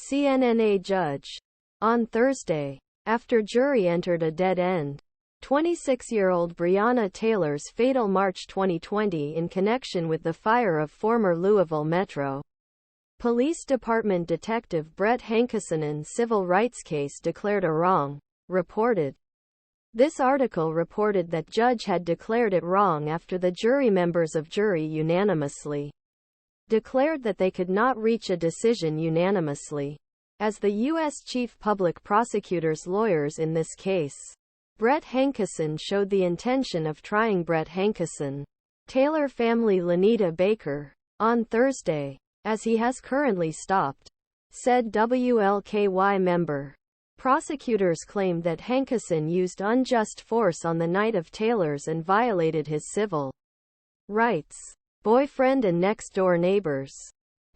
CNNA judge. On Thursday, after jury entered a dead end, 26-year-old Breonna Taylor's fatal March 2020 in connection with the fire of former Louisville Metro Police Department Detective Brett Hankison'ın civil rights case declared a wrong, reported. This article reported that judge had declared it wrong after the jury members of jury unanimously declared that they could not reach a decision unanimously. As the US Chief Public Prosecutor's lawyers in this case, Brett Hankison showed the intention of trying Brett Hankison, Taylor Family Lonita Baker, on Thursday, as he has currently stopped, said Wlky member. Prosecutors claimed that Hankison used unjust force on the night of Taylor's and violated his civil rights. Boyfriend and next-door neighbors.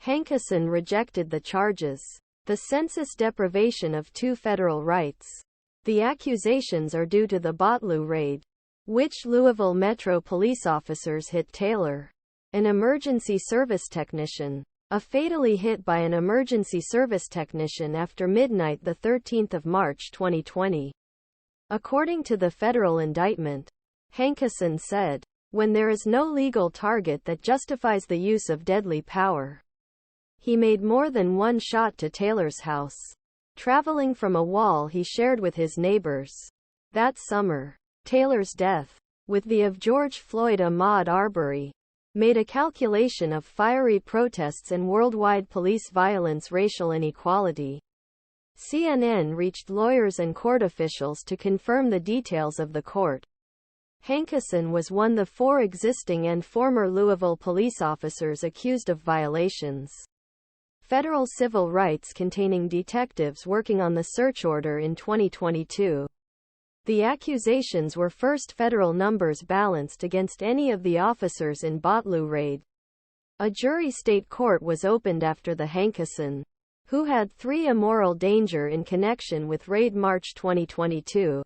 Hankison rejected the charges. The census deprivation of two federal rights. The accusations are due to the Botlu raid, which Louisville Metro police officers hit Taylor, an emergency service technician, fatally hit by an emergency service technician after midnight 13 March 2020. According to the federal indictment, Hankison said, "When there is no legal target that justifies the use of deadly power." He made more than one shot to Taylor's house, traveling from a wall he shared with his neighbors. That summer, Taylor's death, with the of George Floyd Ahmaud Arbery, made a calculation of fiery protests and worldwide police violence, racial inequality. CNN reached lawyers and court officials to confirm the details of the court. Hankison was one of the 4 existing and former Louisville police officers accused of violations. Federal civil rights containing detectives working on the search order in 2022. The accusations were first federal numbers balanced against any of the officers in Botlu raid. A jury state court was opened after the Hankison, who had 3 immoral danger in connection with raid March 2022.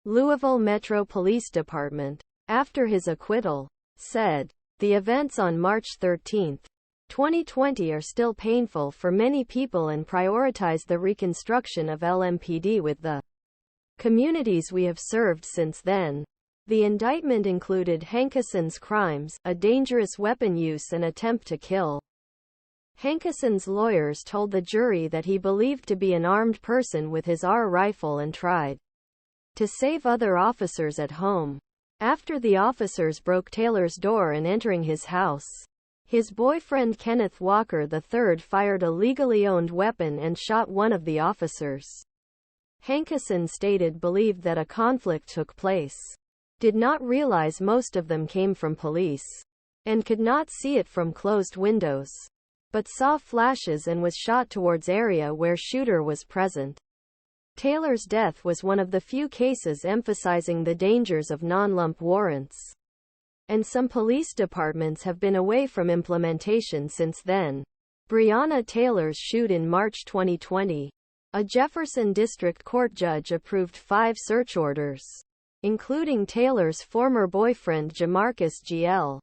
Louisville Metro Police Department, after his acquittal, said, "The events on March 13, 2020 are still painful for many people and prioritize the reconstruction of LMPD with the communities we have served since then." The indictment included Hankison's crimes, a dangerous weapon use and attempt to kill. Hankison's lawyers told the jury that he believed to be an armed person with his AR rifle and tried to save other officers at home. After the officers broke Taylor's door and entering his house, his boyfriend Kenneth Walker III fired a legally owned weapon and shot one of the officers. Hankison stated believed that a conflict took place, did not realize most of them came from police, and could not see it from closed windows, but saw flashes and was shot towards area where shooter was present. Taylor's death was one of the few cases emphasizing the dangers of non-lump warrants, and some police departments have been away from implementation since then. Breonna Taylor's shoot in March 2020. A Jefferson District Court judge approved 5 search orders, including Taylor's former boyfriend Jamarcus Gl.